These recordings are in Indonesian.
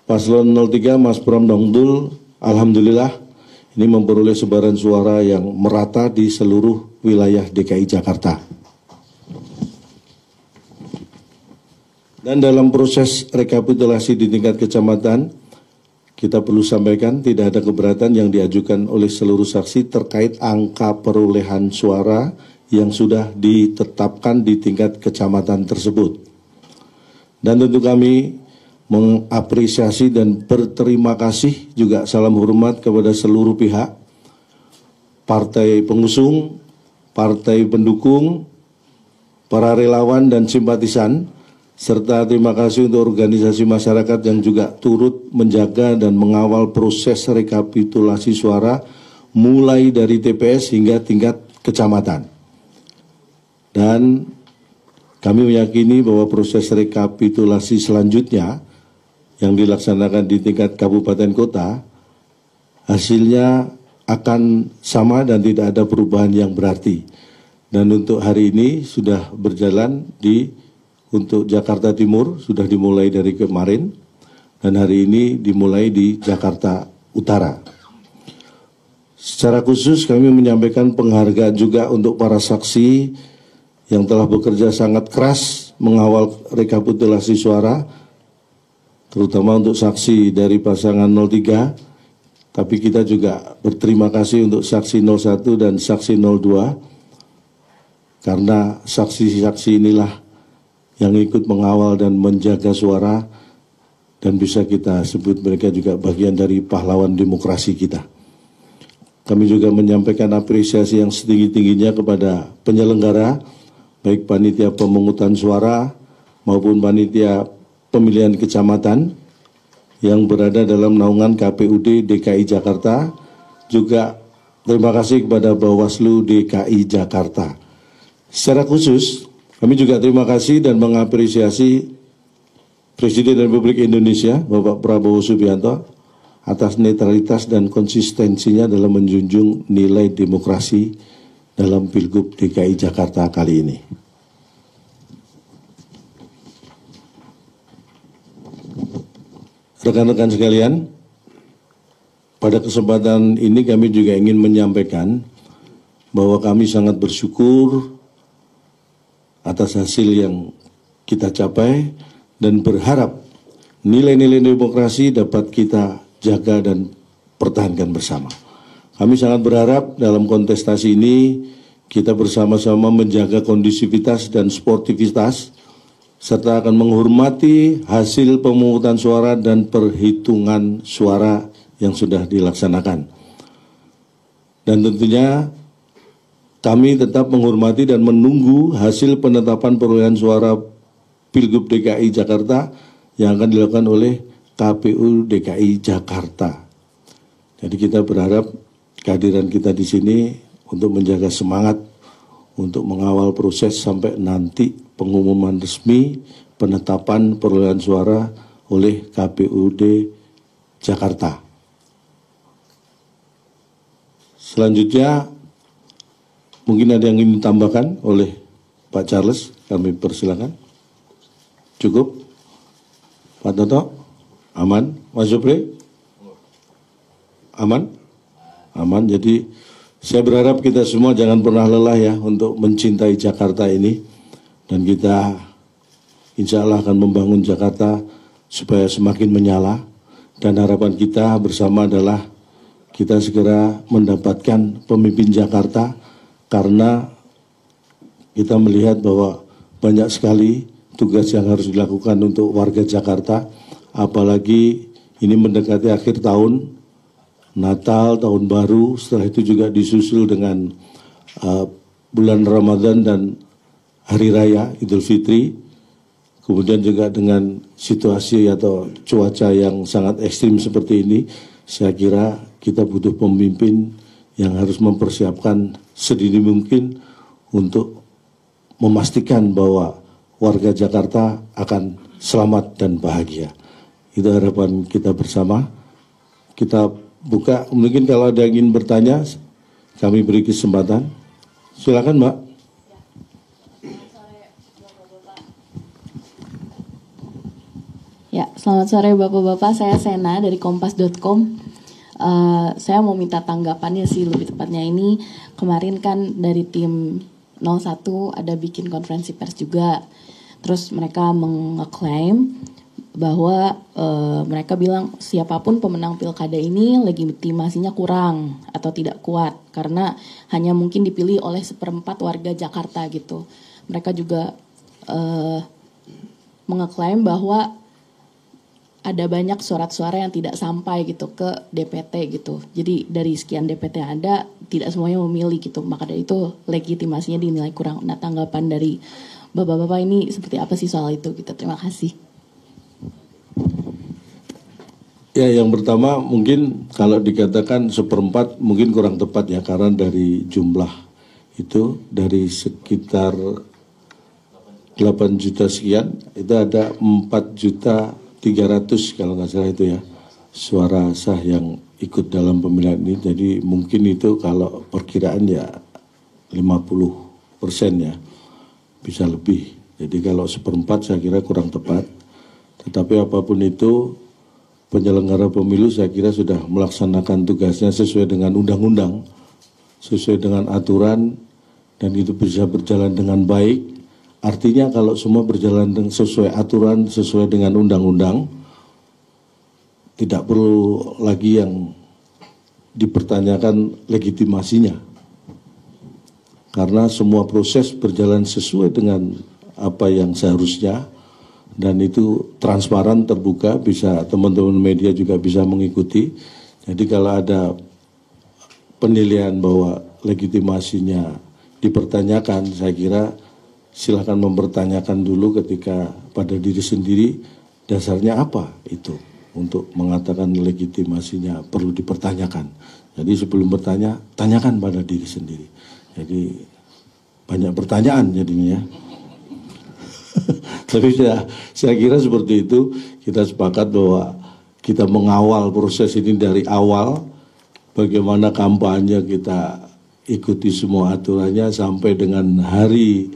Paslon 03 Mas Pram Dongdul, alhamdulillah ini memperoleh sebaran suara yang merata di seluruh wilayah DKI Jakarta. Dan dalam proses rekapitulasi di tingkat kecamatan, kita perlu sampaikan tidak ada keberatan yang diajukan oleh seluruh saksi terkait angka perolehan suara yang sudah ditetapkan di tingkat kecamatan tersebut. Dan tentu kami mengapresiasi dan berterima kasih juga salam hormat kepada seluruh pihak, partai pengusung, partai pendukung, para relawan dan simpatisan, serta terima kasih untuk organisasi masyarakat yang juga turut menjaga dan mengawal proses rekapitulasi suara mulai dari TPS hingga tingkat kecamatan. Dan kami meyakini bahwa proses rekapitulasi selanjutnya yang dilaksanakan di tingkat kabupaten kota, hasilnya akan sama dan tidak ada perubahan yang berarti. Dan untuk hari ini sudah berjalan untuk Jakarta Timur, sudah dimulai dari kemarin, dan hari ini dimulai di Jakarta Utara. Secara khusus kami menyampaikan penghargaan juga untuk para saksi yang telah bekerja sangat keras mengawal rekapitulasi suara, terutama untuk saksi dari pasangan 03, tapi kita juga berterima kasih untuk saksi 01 dan saksi 02, karena saksi-saksi inilah yang ikut mengawal dan menjaga suara, dan bisa kita sebut mereka juga bagian dari pahlawan demokrasi kita. Kami juga menyampaikan apresiasi yang setinggi-tingginya kepada penyelenggara, baik panitia pemungutan suara maupun panitia pemilihan kecamatan yang berada dalam naungan KPUD DKI Jakarta, juga terima kasih kepada Bawaslu DKI Jakarta. Secara khusus, kami juga terima kasih dan mengapresiasi Presiden Republik Indonesia, Bapak Prabowo Subianto, atas netralitas dan konsistensinya dalam menjunjung nilai demokrasi dalam Pilgub DKI Jakarta kali ini. Rekan-rekan sekalian, pada kesempatan ini kami juga ingin menyampaikan bahwa kami sangat bersyukur atas hasil yang kita capai dan berharap nilai-nilai demokrasi dapat kita jaga dan pertahankan bersama. Kami sangat berharap dalam kontestasi ini kita bersama-sama menjaga kondusivitas dan sportivitas, serta akan menghormati hasil pemungutan suara dan perhitungan suara yang sudah dilaksanakan. Dan tentunya kami tetap menghormati dan menunggu hasil penetapan perolehan suara Pilgub DKI Jakarta yang akan dilakukan oleh KPU DKI Jakarta. Jadi kita berharap kehadiran kita di sini untuk menjaga semangat untuk mengawal proses sampai nanti pengumuman resmi penetapan perolehan suara oleh KPUD Jakarta. Selanjutnya, mungkin ada yang ingin ditambahkan oleh Pak Charles, kami persilakan. Cukup? Pak Toto? Aman? Mas Jupri? Aman? Aman, jadi saya berharap kita semua jangan pernah lelah ya untuk mencintai Jakarta ini, dan kita insya Allah akan membangun Jakarta supaya semakin menyala, dan harapan kita bersama adalah kita segera mendapatkan pemimpin Jakarta, karena kita melihat bahwa banyak sekali tugas yang harus dilakukan untuk warga Jakarta, apalagi ini mendekati akhir tahun, Natal, Tahun Baru, setelah itu juga disusul dengan bulan Ramadan dan Hari Raya Idul Fitri, kemudian juga dengan situasi atau cuaca yang sangat ekstrim seperti ini, saya kira kita butuh pemimpin yang harus mempersiapkan sedini mungkin untuk memastikan bahwa warga Jakarta akan selamat dan bahagia. Itu harapan kita bersama. Kita buka, mungkin kalau ada yang ingin bertanya, kami beri kesempatan. Silakan, Mbak. Ya, Selamat sore Bapak-Bapak, saya Sena dari kompas.com. Saya mau minta tanggapannya sih lebih tepatnya ini. Kemarin kan dari tim 01 ada bikin konferensi pers juga. Terus mereka mengeklaim bahwa mereka bilang siapapun pemenang pilkada ini legitimasinya kurang atau tidak kuat karena hanya mungkin dipilih oleh 1/4 warga Jakarta gitu. Mereka juga mengeklaim bahwa ada banyak surat-suara yang tidak sampai gitu ke DPT gitu. Jadi dari sekian DPT yang ada tidak semuanya memilih gitu. Maka dari itu legitimasinya dinilai kurang. Nah, tanggapan dari Bapak-bapak ini seperti apa sih soal itu gitu. Terima kasih. Ya, yang pertama mungkin kalau dikatakan 1/4 mungkin kurang tepat ya, karena dari jumlah itu dari sekitar 8 juta sekian itu ada 4.300.000 kalau nggak salah itu ya suara sah yang ikut dalam pemilihan ini. Jadi mungkin itu kalau perkiraan ya 50% ya, bisa lebih. Jadi kalau 1/4 saya kira kurang tepat. Tetapi apapun itu, penyelenggara pemilu saya kira sudah melaksanakan tugasnya sesuai dengan undang-undang, sesuai dengan aturan, dan itu bisa berjalan dengan baik. Artinya kalau semua berjalan sesuai aturan, sesuai dengan undang-undang, tidak perlu lagi yang dipertanyakan legitimasinya. Karena semua proses berjalan sesuai dengan apa yang seharusnya, dan itu transparan, terbuka, bisa teman-teman media juga bisa mengikuti. Jadi kalau ada penilaian bahwa legitimasinya dipertanyakan, saya kira silakan mempertanyakan dulu ketika pada diri sendiri dasarnya apa itu untuk mengatakan legitimasinya perlu dipertanyakan. Jadi sebelum bertanya, tanyakan pada diri sendiri. Jadi banyak pertanyaan jadinya ya. Tapi saya kira seperti itu, kita sepakat bahwa kita mengawal proses ini dari awal, bagaimana kampanye kita ikuti semua aturannya sampai dengan hari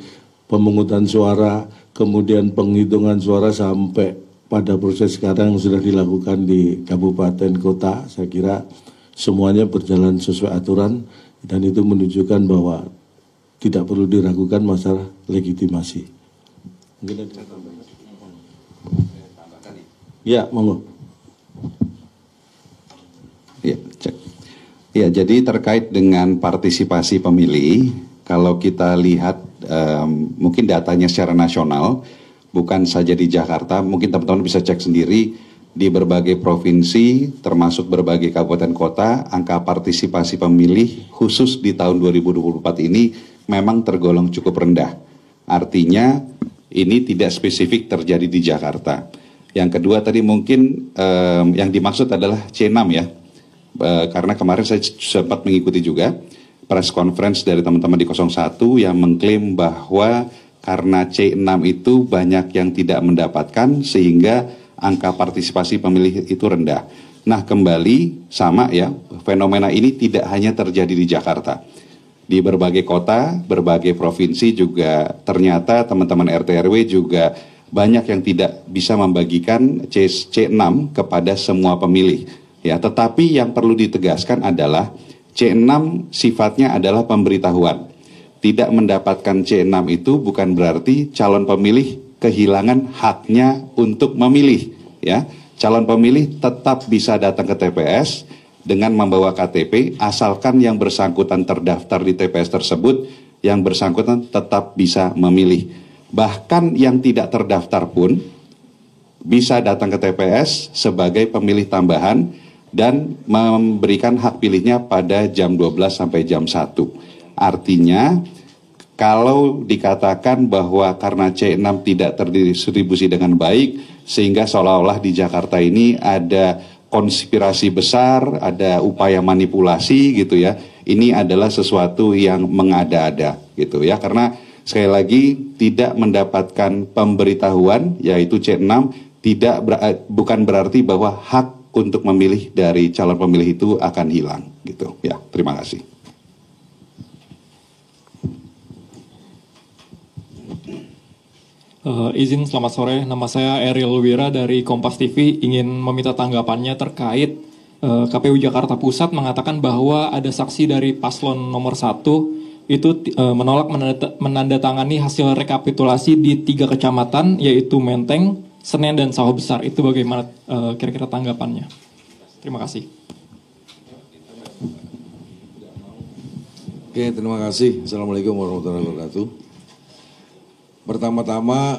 pemungutan suara, kemudian penghitungan suara sampai pada proses sekarang yang sudah dilakukan di kabupaten kota. Saya kira semuanya berjalan sesuai aturan dan itu menunjukkan bahwa tidak perlu diragukan masalah legitimasi. Mungkin ada tambahan. Ya, monggo. Ya, cek. Ya, jadi terkait dengan partisipasi pemilih, kalau kita lihat mungkin datanya secara nasional, bukan saja di Jakarta, mungkin teman-teman bisa cek sendiri di berbagai provinsi, termasuk berbagai kabupaten kota, angka partisipasi pemilih khusus di tahun 2024 ini memang tergolong cukup rendah. Artinya ini tidak spesifik terjadi di Jakarta. Yang kedua tadi mungkin yang dimaksud adalah C6 ya, karena kemarin saya sempat mengikuti juga press conference dari teman-teman di 01 yang mengklaim bahwa karena C6 itu banyak yang tidak mendapatkan sehingga angka partisipasi pemilih itu rendah. Nah, kembali sama ya, fenomena ini tidak hanya terjadi di Jakarta. Di berbagai kota, berbagai provinsi juga ternyata teman-teman RT RW juga banyak yang tidak bisa membagikan C6 kepada semua pemilih. Ya, tetapi yang perlu ditegaskan adalah C6 sifatnya adalah pemberitahuan. Tidak mendapatkan C6 itu bukan berarti calon pemilih kehilangan haknya untuk memilih. Ya, calon pemilih tetap bisa datang ke TPS dengan membawa KTP, asalkan yang bersangkutan terdaftar di TPS tersebut, yang bersangkutan tetap bisa memilih. Bahkan yang tidak terdaftar pun bisa datang ke TPS sebagai pemilih tambahan dan memberikan hak pilihnya pada jam 12 sampai jam 1. Artinya, kalau dikatakan bahwa karena C6 tidak terdistribusi dengan baik, sehingga seolah-olah di Jakarta ini ada konspirasi besar, ada upaya manipulasi gitu ya, ini adalah sesuatu yang mengada-ada gitu ya, karena sekali lagi tidak mendapatkan pemberitahuan yaitu C6 bukan berarti bahwa hak untuk memilih dari calon pemilih itu akan hilang gitu ya. Terima kasih. Izin selamat sore, nama saya Eril Wira dari Kompas TV, ingin meminta tanggapannya terkait KPU Jakarta Pusat mengatakan bahwa ada saksi dari paslon nomor 1 itu menolak menandatangani hasil rekapitulasi di 3 kecamatan yaitu Menteng, Senen, dan Sawah Besar. Itu bagaimana kira-kira tanggapannya? Terima kasih. Oke, terima kasih. Assalamualaikum warahmatullahi wabarakatuh. Pertama-tama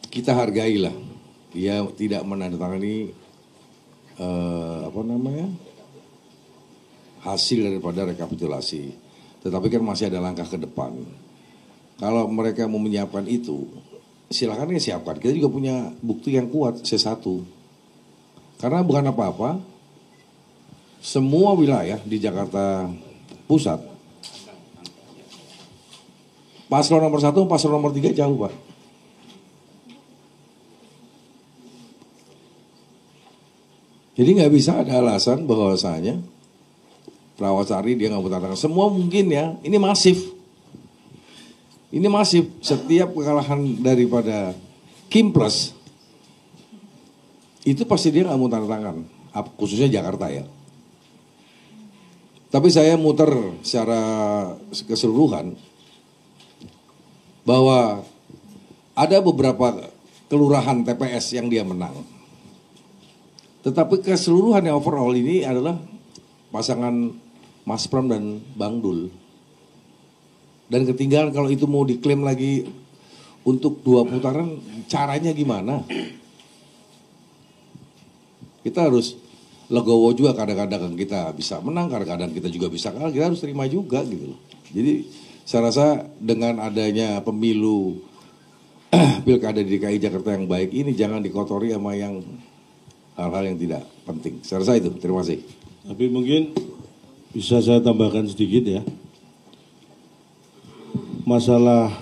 kita hargailah dia tidak menandatangani hasil daripada rekapitulasi. Tetapi kan masih ada langkah ke depan. Kalau mereka mau menyiapkan itu, silakan ya siapkan. Kita juga punya bukti yang kuat C1. Karena bukan apa-apa, semua wilayah di Jakarta Pusat, paslon nomor 1, paslon nomor 3 jauh, Pak. Jadi nggak bisa ada alasan bahwasanya Rawasari dia nggak menandatangani. Semua mungkin ya, ini masif. Ini masif. Setiap kekalahan daripada Kim Plus, itu pasti dia nggak mau tanda tangan. Khususnya Jakarta ya. Tapi saya muter secara keseluruhan, bahwa ada beberapa kelurahan TPS yang dia menang. Tetapi keseluruhan yang overall ini adalah pasangan Mas Pram dan Bang Dul. Dan ketinggalan kalau itu mau diklaim lagi untuk 2 putaran, caranya gimana? Kita harus legowo juga, kadang-kadang kita bisa menang, kadang-kadang kita juga bisa kalah, kita harus terima juga gitu loh. Jadi saya rasa dengan adanya pemilu pilkada di DKI Jakarta yang baik ini jangan dikotori sama yang hal-hal yang tidak penting. Saya rasa itu, terima kasih. Tapi mungkin bisa saya tambahkan sedikit ya. Masalah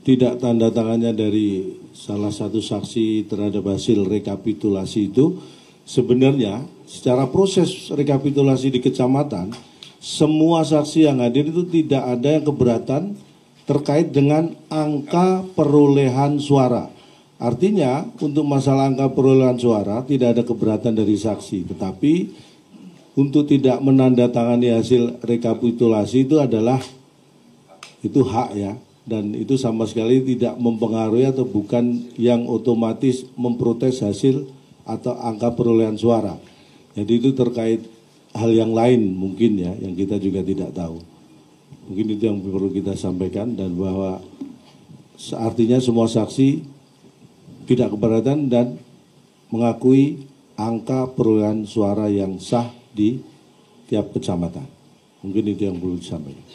tidak tanda tangannya dari salah satu saksi terhadap hasil rekapitulasi itu sebenarnya secara proses rekapitulasi di kecamatan, semua saksi yang hadir itu tidak ada yang keberatan terkait dengan angka perolehan suara. Artinya untuk masalah angka perolehan suara tidak ada keberatan dari saksi, tetapi untuk tidak menandatangani hasil rekapitulasi itu adalah itu hak ya, dan itu sama sekali tidak mempengaruhi atau bukan yang otomatis memprotes hasil atau angka perolehan suara. Jadi itu terkait hal yang lain mungkin ya, yang kita juga tidak tahu. Mungkin itu yang perlu kita sampaikan, dan bahwa artinya semua saksi tidak keberatan dan mengakui angka perolehan suara yang sah di tiap kecamatan. Mungkin itu yang perlu disampaikan.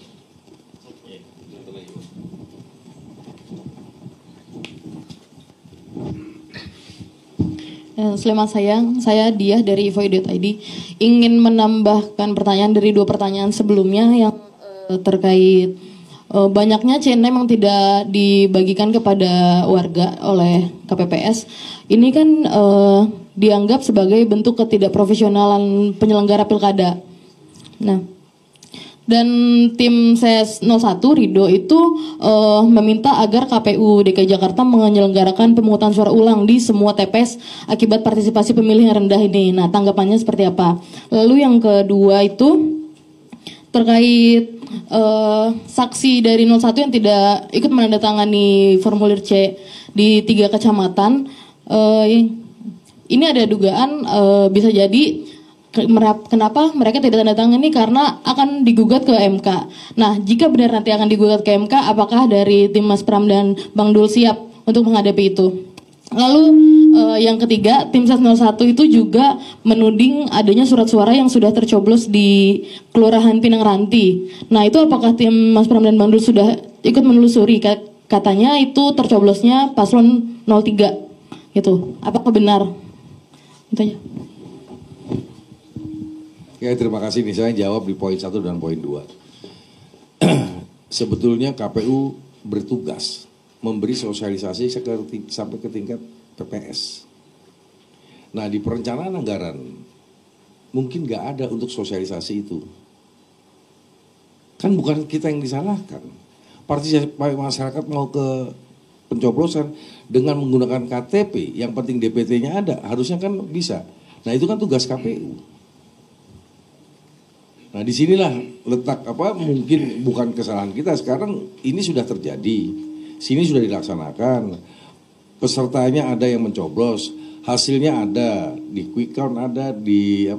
Selamat siang, saya Diah dari Voi.id. Ingin menambahkan pertanyaan dari 2 pertanyaan sebelumnya yang terkait banyaknya C6 yang tidak dibagikan kepada warga oleh KPPS. Ini kan dianggap sebagai bentuk ketidakprofesionalan penyelenggara pilkada. Nah, dan tim SES 01 Rido itu meminta agar KPU DKI Jakarta menyelenggarakan pemungutan suara ulang di semua TPS akibat partisipasi pemilih yang rendah ini. Nah, tanggapannya seperti apa? Lalu yang kedua itu terkait saksi dari 01 yang tidak ikut menandatangani formulir C di 3 kecamatan. Ini ada dugaan bisa jadi kenapa mereka tidak tanda tangan ini karena akan digugat ke MK. Nah, jika benar nanti akan digugat ke MK, apakah dari tim Mas Pram dan Bang Dul siap untuk menghadapi itu? Lalu yang ketiga, tim SES 01 itu juga menuding adanya surat suara yang sudah tercoblos di Kelurahan Pinang Ranti. Nah, itu apakah tim Mas Pram dan Bang Dul sudah ikut menelusuri? Katanya itu tercoblosnya paslon 03 gitu. Apakah benar? Itu aja. Ya, terima kasih nih, saya jawab di poin 1 dan poin 2. Sebetulnya KPU bertugas memberi sosialisasi sampai ke tingkat PPS. Nah, di perencanaan anggaran mungkin nggak ada untuk sosialisasi itu. Kan bukan kita yang disalahkan. Partisipasi masyarakat mau ke pencoblosan dengan menggunakan KTP, yang penting DPT-nya ada, harusnya kan bisa. Nah itu kan tugas KPU. Nah disinilah letak mungkin bukan kesalahan kita, sekarang ini sudah terjadi, sini sudah dilaksanakan, pesertanya ada yang mencoblos, hasilnya ada, di quick count ada, di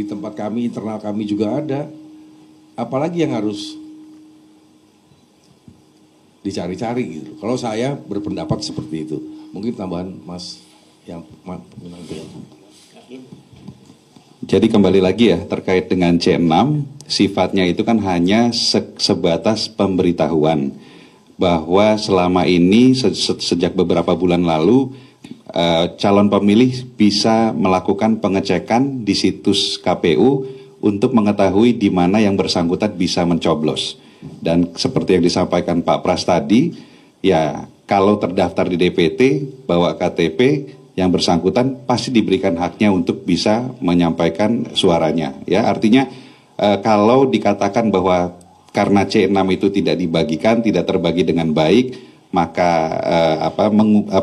tempat kami, internal kami juga ada, apalagi yang harus dicari-cari gitu. Kalau saya berpendapat seperti itu. Mungkin tambahan Mas yang Jadi kembali lagi ya terkait dengan C6, sifatnya itu kan hanya sebatas pemberitahuan bahwa selama ini sejak beberapa bulan lalu calon pemilih bisa melakukan pengecekan di situs KPU untuk mengetahui di mana yang bersangkutan bisa mencoblos. Dan seperti yang disampaikan Pak Pras tadi, ya kalau terdaftar di DPT, bawa KTP, yang bersangkutan pasti diberikan haknya untuk bisa menyampaikan suaranya. Ya, artinya kalau dikatakan bahwa karena C6 itu tidak dibagikan, tidak terbagi dengan baik, maka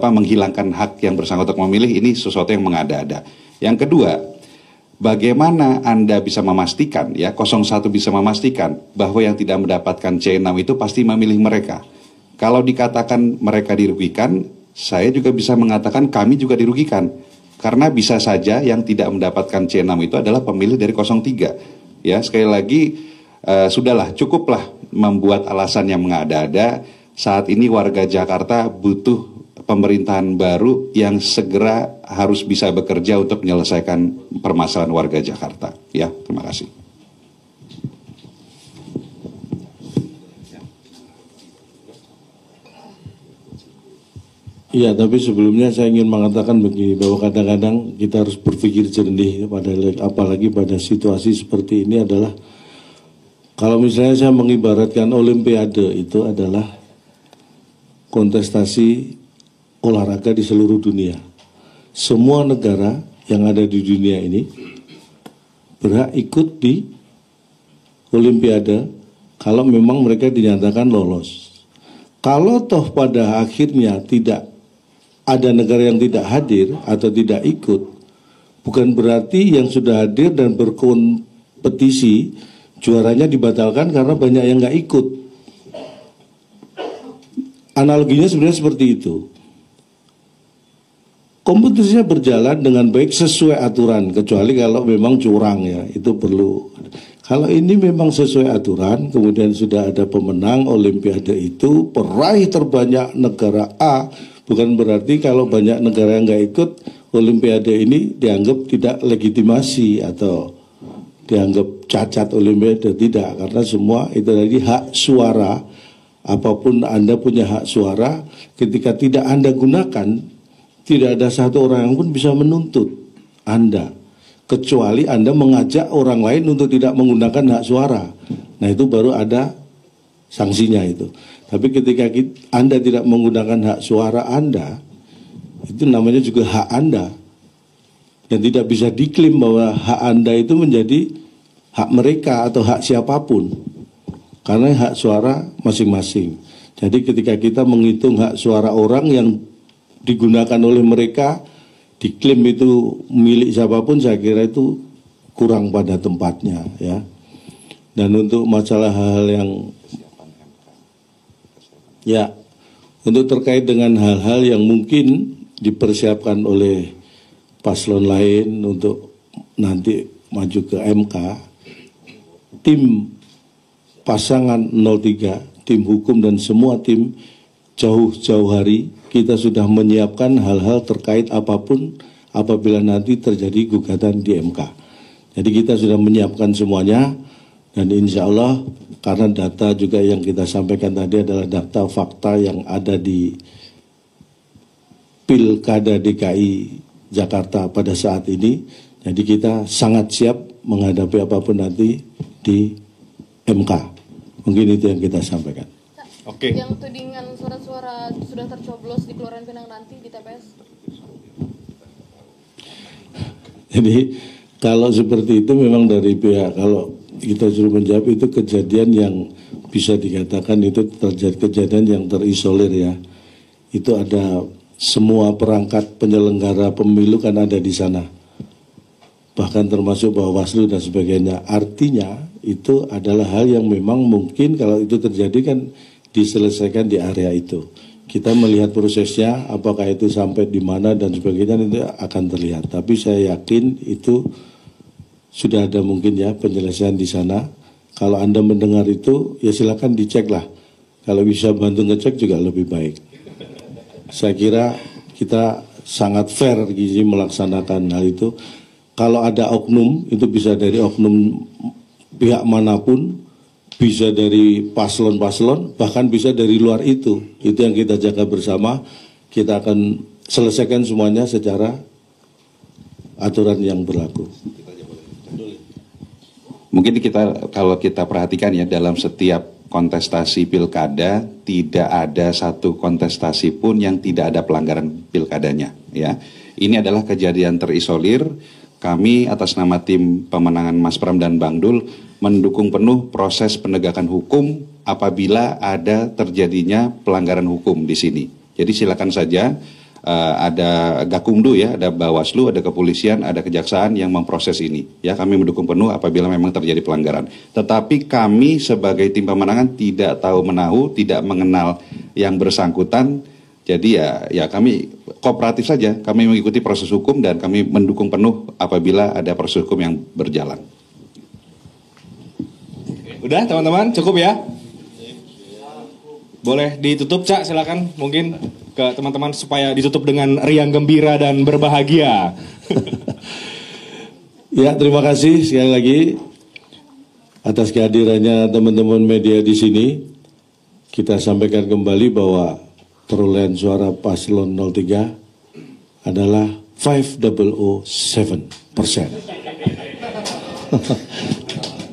menghilangkan hak yang bersangkutan memilih, ini sesuatu yang mengada-ada. Yang kedua, bagaimana Anda bisa memastikan, ya 01 bisa memastikan bahwa yang tidak mendapatkan C6 itu pasti memilih mereka. Kalau dikatakan mereka dirugikan, saya juga bisa mengatakan kami juga dirugikan. Karena bisa saja yang tidak mendapatkan C6 itu adalah pemilih dari 03. Ya, sekali lagi sudahlah, cukuplah membuat alasan yang mengada-ada. Saat ini warga Jakarta butuh pemerintahan baru yang segera harus bisa bekerja untuk menyelesaikan permasalahan warga Jakarta. Ya, terima kasih. Iya, tapi sebelumnya saya ingin mengatakan begini, bahwa kadang-kadang kita harus berpikir jernih, apalagi pada situasi seperti ini adalah, kalau misalnya saya mengibaratkan Olimpiade itu adalah kontestasi olahraga di seluruh dunia. Semua negara yang ada di dunia ini berhak ikut di Olimpiade kalau memang mereka dinyatakan lolos. Kalau toh pada akhirnya tidak ada negara yang tidak hadir atau tidak ikut, bukan berarti yang sudah hadir dan berkompetisi juaranya dibatalkan karena banyak yang nggak ikut. Analoginya sebenarnya seperti itu. Kompetisinya berjalan dengan baik sesuai aturan, kecuali kalau memang curang, ya itu perlu. Kalau ini memang sesuai aturan, kemudian sudah ada pemenang Olimpiade itu, peraih terbanyak negara A, bukan berarti kalau banyak negara yang nggak ikut Olimpiade ini dianggap tidak legitimasi atau dianggap cacat Olimpiade. Tidak, karena semua itu tadi hak suara. Apapun Anda punya hak suara, ketika tidak Anda gunakan, tidak ada satu orang yang pun bisa menuntut Anda, kecuali Anda mengajak orang lain untuk tidak menggunakan hak suara. Nah itu baru ada sanksinya itu. Tapi ketika Anda tidak menggunakan hak suara Anda, itu namanya juga hak Anda. Dan tidak bisa diklaim bahwa hak Anda itu menjadi hak mereka atau hak siapapun. Karena hak suara masing-masing. Jadi ketika kita menghitung hak suara orang yang digunakan oleh mereka, diklaim itu milik siapapun, saya kira itu kurang pada tempatnya, ya. Dan untuk masalah hal-hal yang ya, untuk terkait dengan hal-hal yang mungkin dipersiapkan oleh paslon lain untuk nanti maju ke MK, tim pasangan 03, tim hukum dan semua tim jauh-jauh hari kita sudah menyiapkan hal-hal terkait apapun apabila nanti terjadi gugatan di MK. Jadi kita sudah menyiapkan semuanya, dan insya Allah karena data juga yang kita sampaikan tadi adalah data fakta yang ada di Pilkada DKI Jakarta pada saat ini. Jadi kita sangat siap menghadapi apapun nanti di MK. Mungkin itu yang kita sampaikan. Oke. Yang tudingan surat-suara sudah tercoblos di Kelurahan Pinang nanti di TPS? Jadi kalau seperti itu memang dari pihak, kalau kita suruh menjawab itu kejadian yang bisa dikatakan itu terjadi kejadian yang terisolir, ya. itu ada semua perangkat penyelenggara pemilu kan ada di sana. Bahkan termasuk Bawaslu dan sebagainya. Artinya itu adalah hal yang memang mungkin kalau itu terjadi kan diselesaikan di area itu. Kita melihat prosesnya, apakah itu sampai di mana dan sebagainya itu akan terlihat. Tapi saya yakin itu sudah ada mungkin ya penyelesaian di sana. Kalau Anda mendengar itu ya silakan dicek lah. Kalau bisa bantu ngecek juga lebih baik. Saya kira kita sangat fair Gizi melaksanakan hal itu. Kalau ada oknum, itu bisa dari oknum pihak manapun, bisa dari paslon-paslon, bahkan bisa dari luar itu. Itu yang kita jaga bersama. Kita akan selesaikan semuanya secara aturan yang berlaku. Mungkin kalau kita perhatikan ya, dalam setiap kontestasi pilkada tidak ada satu kontestasi pun yang tidak ada pelanggaran pilkadanya. Ya, ini adalah kejadian terisolir. Kami atas nama tim pemenangan Mas Pram dan Bang Dul mendukung penuh proses penegakan hukum apabila ada terjadinya pelanggaran hukum di sini. Jadi silakan saja, ada Gakumdu ya, ada Bawaslu, ada kepolisian, ada kejaksaan yang memproses ini. Ya, kami mendukung penuh apabila memang terjadi pelanggaran. Tetapi kami sebagai tim pemenangan tidak tahu menahu, tidak mengenal yang bersangkutan. Jadi ya kami kooperatif saja, kami mengikuti proses hukum dan kami mendukung penuh apabila ada proses hukum yang berjalan. Udah teman-teman, cukup ya? Boleh ditutup, Cak, silakan mungkin ke teman-teman supaya ditutup dengan riang gembira dan berbahagia. Ya, terima kasih sekali lagi atas kehadirannya teman-teman media di sini. Kita sampaikan kembali bahwa perolehan suara paslon 03 adalah 5007%.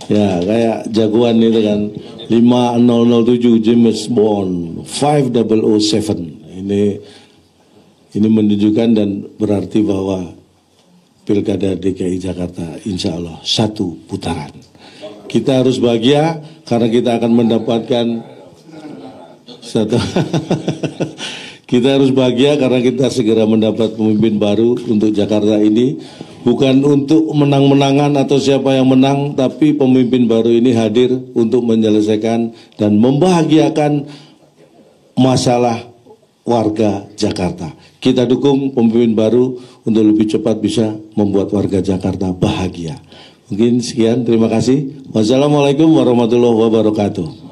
Ya, kayak jagoan itu kan 5007 James Bond 5007. Ini menunjukkan dan berarti bahwa Pilkada DKI Jakarta insya Allah satu putaran. Kita harus bahagia karena kita akan mendapatkan satu. Kita harus bahagia karena kita segera mendapat pemimpin baru untuk Jakarta ini. Bukan untuk menang-menangan atau siapa yang menang, tapi pemimpin baru ini hadir untuk menyelesaikan dan membahagiakan masalah warga Jakarta. Kita dukung pemimpin baru untuk lebih cepat bisa membuat warga Jakarta bahagia. Mungkin sekian, terima kasih. Wassalamualaikum warahmatullahi wabarakatuh.